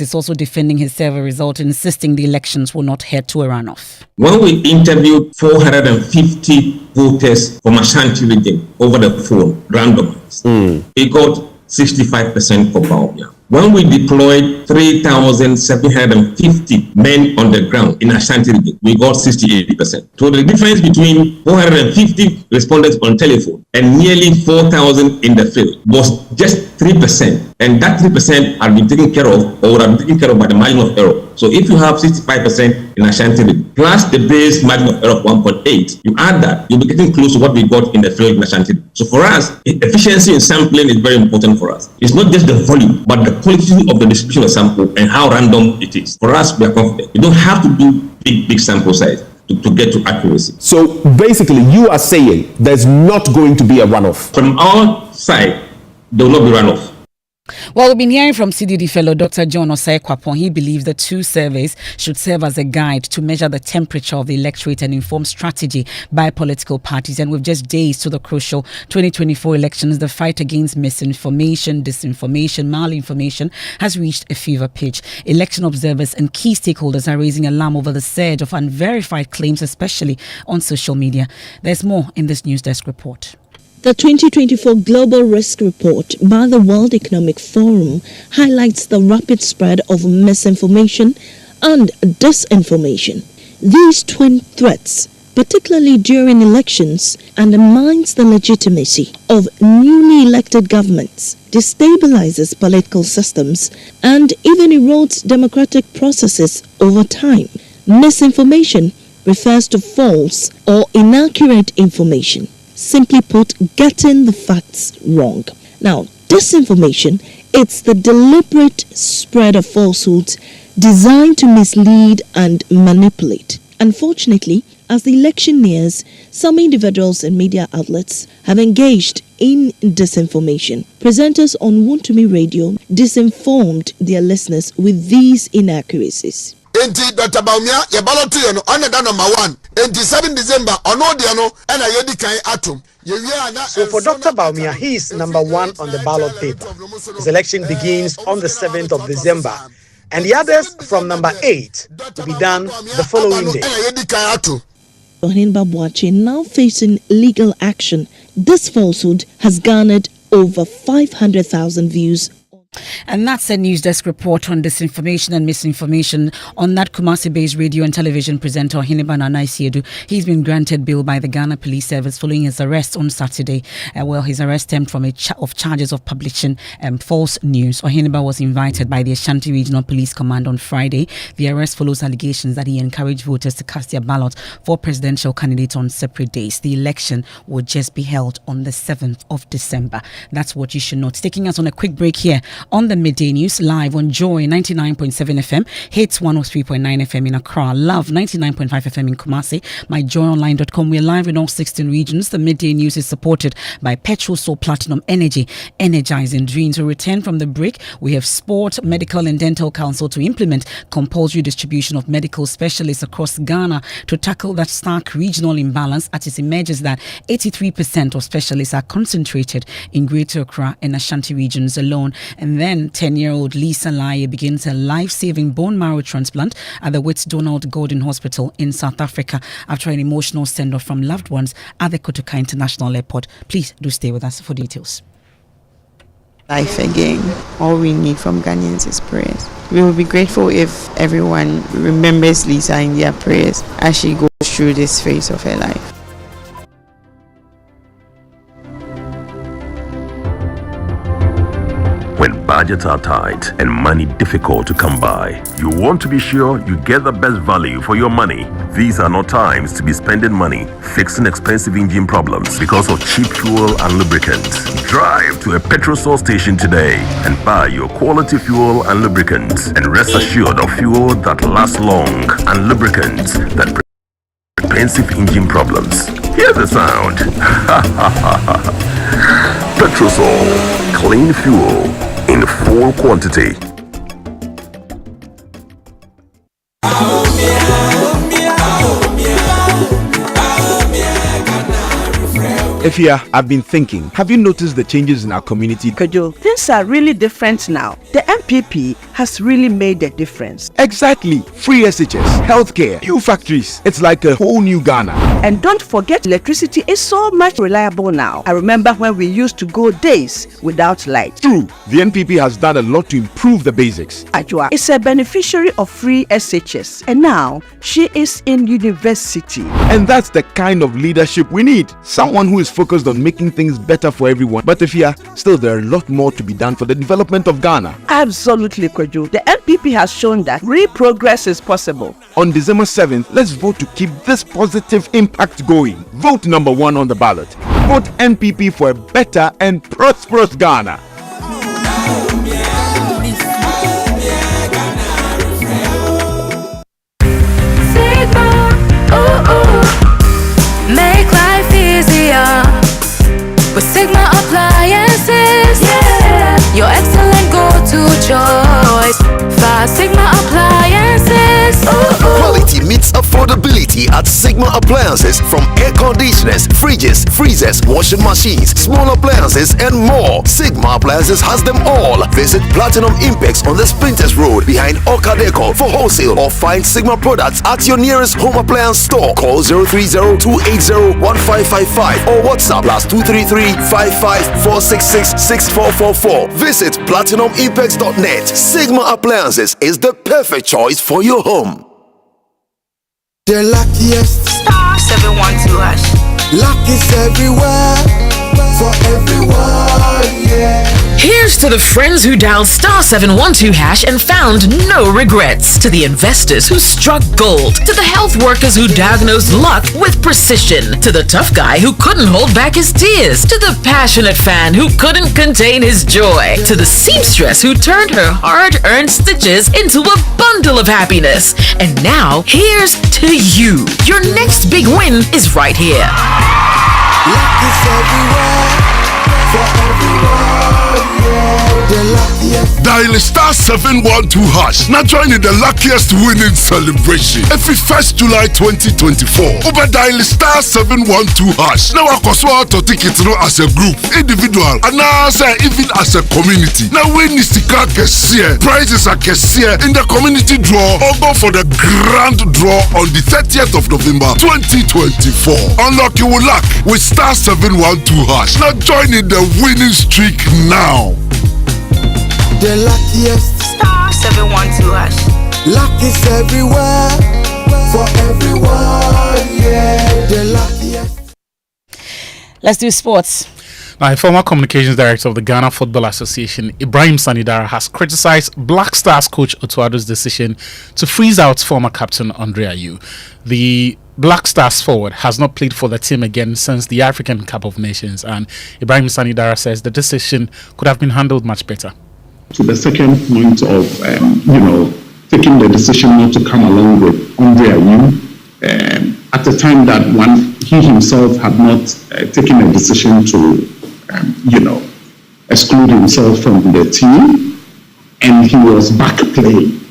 is also defending his survey result, insisting the elections will not head to a runoff. When we interviewed 450 voters from Ashanti region over the phone, randomized, we got 65% for Bawumia. When we deployed 3,750 men on the ground in Ashanti region, we got 68%. So the difference between 450 respondents on telephone and nearly 4,000 in the field was just 3%. And that 3% had been taken care of, or would have been taken care of by the margin of error. So if you have 65% in Ashanti region, plus the base margin of error of 1.8, you add that, you'll be getting close to what we got in the field in Ashanti region. So for us, efficiency in sampling is very important for us. It's not just the volume, but the quality of the distribution of sample and how random it is. For us, we are confident. You don't have to do big sample size to get to accuracy. So basically, you are saying there's not going to be a runoff? From our side, there will not be runoff. Well, we've been hearing from CDD fellow Dr. John Osei-Kwapon. He believes the two surveys should serve as a guide to measure the temperature of the electorate and inform strategy by political parties. And with just days to the crucial 2024 elections, the fight against misinformation, disinformation, malinformation has reached a fever pitch. Election observers and key stakeholders are raising alarm over the surge of unverified claims, especially on social media. There's more in this News Desk report. The 2024 Global Risk Report by the World Economic Forum highlights the rapid spread of misinformation and disinformation. These twin threats, particularly during elections, undermines the legitimacy of newly elected governments, destabilizes political systems, and even erodes democratic processes over time. Misinformation refers to false or inaccurate information. Simply put, getting the facts wrong. Now, disinformation, it's the deliberate spread of falsehoods designed to mislead and manipulate. Unfortunately, as the election nears, some individuals and media outlets have engaged in disinformation. Presenters on Wontumi Radio disinformed their listeners with these inaccuracies. Enti Dr. Bawumia ye ballot to no on the number 1. Enti 7 December on no no and I yedi kan atom. So for Dr. Bawumia, he is number 1 on the ballot paper. His election begins on the 7th of December. And the others from number 8 to be done the following day. Ohinba Boache now facing legal action. This falsehood has garnered over 500,000 views. And that's a News Desk report on disinformation and misinformation on that Kumasi-based radio and television presenter Ohiniba Nana Isiedu. He's been granted bail by the Ghana Police Service following his arrest on Saturday. His arrest stemmed from charges of publishing false news. Ohiniba was invited by the Ashanti Regional Police Command on Friday. The arrest follows allegations that he encouraged voters to cast their ballot for presidential candidates on separate days. The election will just be held on the 7th of December. That's what you should note. Taking us on a quick break here on the Midday News, live on Joy 99.7 FM, Hits 103.9 FM in Accra, Love 99.5 FM in Kumasi, myjoyonline.com. We're live in all 16 regions. The Midday News is supported by Petrol Soul Platinum Energy, energizing dreams. To return from the break, we have Sport, Medical and Dental Council to implement compulsory distribution of medical specialists across Ghana to tackle that stark regional imbalance as it emerges that 83% of specialists are concentrated in Greater Accra and Ashanti regions alone. And then 10-year-old Lisa Laye begins a life-saving bone marrow transplant at the Wits Donald Gordon Hospital in South Africa after an emotional send-off from loved ones at the Kotoka International Airport. Please do stay with us for details. Life again. All we need from Ghanaians is prayers. We will be grateful if everyone remembers Lisa in their prayers as she goes through this phase of her life. When budgets are tight and money difficult to come by, you want to be sure you get the best value for your money. These are not times to be spending money fixing expensive engine problems because of cheap fuel and lubricants. Drive to a petrol source station today and buy your quality fuel and lubricants, and rest assured of fuel that lasts long and lubricants that prevent expensive engine problems. Hear the sound. Petrosol, clean fuel in full quantity. Efia, I've been thinking. Have you noticed the changes in our community? Kojo, things are really different now. The MPP has really made a difference. Exactly. Free SHS, healthcare, new factories. It's like a whole new Ghana. And don't forget, electricity is so much reliable now. I remember when we used to go days without light. True. The NPP has done a lot to improve the basics. Ajua is a beneficiary of free SHS, and now she is in university. And that's the kind of leadership we need. Someone who is focused on making things better for everyone. But Efia, still there are a lot more to be done for the development of Ghana. Absolutely, Kojo. The NPP has shown that real progress is possible. On December 7th, let's vote to keep this positive impact going. Vote number 1 on the ballot. Vote NPP for a better and prosperous Ghana. Make life easier with Sigma Appliances. Yeah, your excellent go-to choice. 5 Sigma Appliances. Quality meets affordability at Sigma Appliances. From air conditioners, fridges, freezers, washing machines, small appliances, and more. Sigma Appliances has them all. Visit Platinum Impex on the Sprinters Road behind Okadeco for wholesale, or find Sigma products at your nearest home appliance store. Call 030-280-1555 or WhatsApp +233-55-466-6444. Visit PlatinumImpex.net. Sigma Appliances is the perfect choice for your home. The luckiest Star 712 hash. luck is everywhere for everyone, yeah. Here's to the friends who dialed star 712 hash and found no regrets. To the investors who struck gold. To the health workers who diagnosed luck with precision. To the tough guy who couldn't hold back his tears. To the passionate fan who couldn't contain his joy. To the seamstress who turned her hard-earned stitches into a bundle of happiness. And now, here's to you. Your next big win is right here. Luck is everywhere for everyone, yeah. The luckiest. Dial star 712 hash. Now join in the luckiest winning celebration. Every 1st July 2024. Over dial star 712 hash. Now I can to take it through as a group, individual, and now even as a community. Now we need to prizes are cashier in the community draw, or go for the grand draw on the 30th of November 2024. Unlock your luck with star 712 hash. Now join in the winning streak now. The luckiest. Star 712 hash. Luck is everywhere for everyone, yeah. The luckiest. Let's do sports. Now, a former communications director of the Ghana Football Association, Ibrahim Sanidara, has criticized Black Stars coach Otuado's decision to freeze out former captain Andre Ayew. The Black Stars forward has not played for the team again since the African Cup of Nations, and Ibrahim Sanidara says the decision could have been handled much better. To the second point of, taking the decision not to come along with Andre Ayew, at the time that he himself had not taken a decision to, exclude himself from the team, and he was back playing.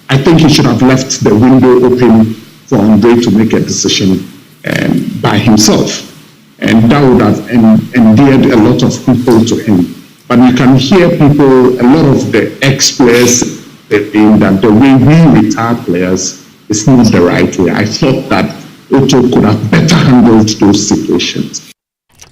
I think he should have left the window open for Andre to make a decision by himself, and that would have endeared a lot of people to him. But you can hear people, a lot of the ex-players, saying that the way we retire players is not the right way. I thought that Otto could have better handled those situations.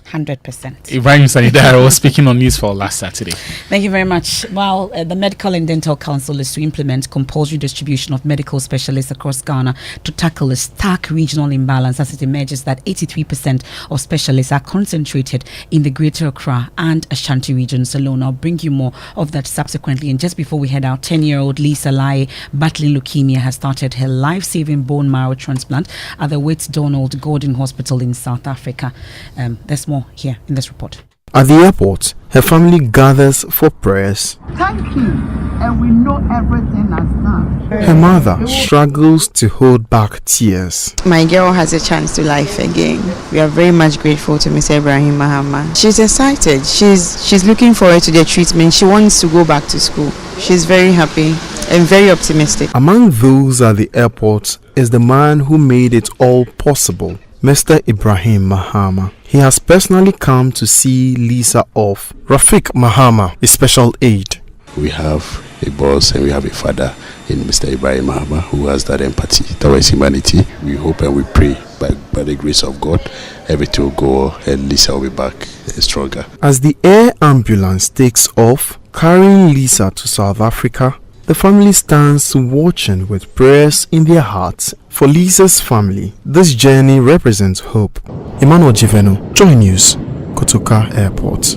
100%. Ibrahim Sanidara was speaking on News for last Saturday. Thank you very much. Well, the Medical and Dental Council is to implement compulsory distribution of medical specialists across Ghana to tackle a stark regional imbalance as it emerges that 83% of specialists are concentrated in the Greater Accra and Ashanti regions alone. I'll bring you more of that subsequently. And just before we head out, 10-year-old Lisa Lai, battling leukemia, has started her life-saving bone marrow transplant at the Wits Donald Gordon Hospital in South Africa. There's more here in this report. At the airport, her family gathers for prayers. Thank you, and we know everything has done. Her mother struggles to hold back tears. My girl has a chance to life again. We are very much grateful to Mr. Ibrahim Mahama. She's excited. She's looking forward to the treatment. She wants to go back to school. She's very happy and very optimistic. Among those at the airport is the man who made it all possible. Mr. Ibrahim Mahama. He has personally come to see Lisa off. Rafiq Mahama, a special aide. We have a boss and we have a father in Mr. Ibrahim Mahama who has that empathy towards humanity. We hope and we pray by the grace of God, everything will go and Lisa will be back stronger. As the air ambulance takes off, carrying Lisa to South Africa, the family stands watching with prayers in their hearts. For Lisa's family, this journey represents hope. Emmanuel Jiveno, Joy News, Kotoka Airport.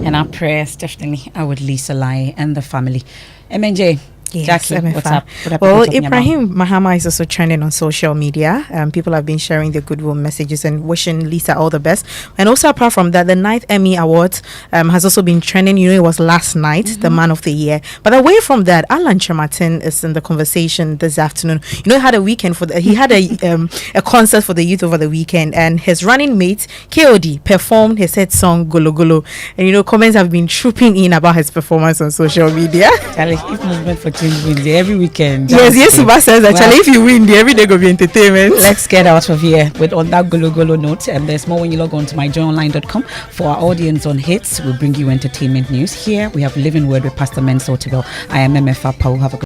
And our prayers definitely are with Lisa Lai and the family. MNJ. Yes, Jackie, what's up? Well, Ibrahim Mahama is also trending on social media. People have been sharing their goodwill messages and wishing Lisa all the best. And also, apart from that, the 9th Emmy Award has also been trending. You know, it was last night, the Man of the Year. But away from that, Alan Chematin is in the conversation this afternoon. You know, he had a weekend he had a concert for the youth over the weekend, and his running mate KOD performed his hit song Golo Golo. And you know, comments have been trooping in about his performance on social media. Charlie, if movement for change wins every weekend. Yes, Suba says that. Charlie, if you win, every day go be entertainment. Let's get out of here on that Golo Golo note. And there's more when you log on to myjoyonline.com. For our audience on Hits, we'll bring you entertainment news. Here we have Living Word with Pastor Mensa Otibel. I am Emefa Apawu. Have a good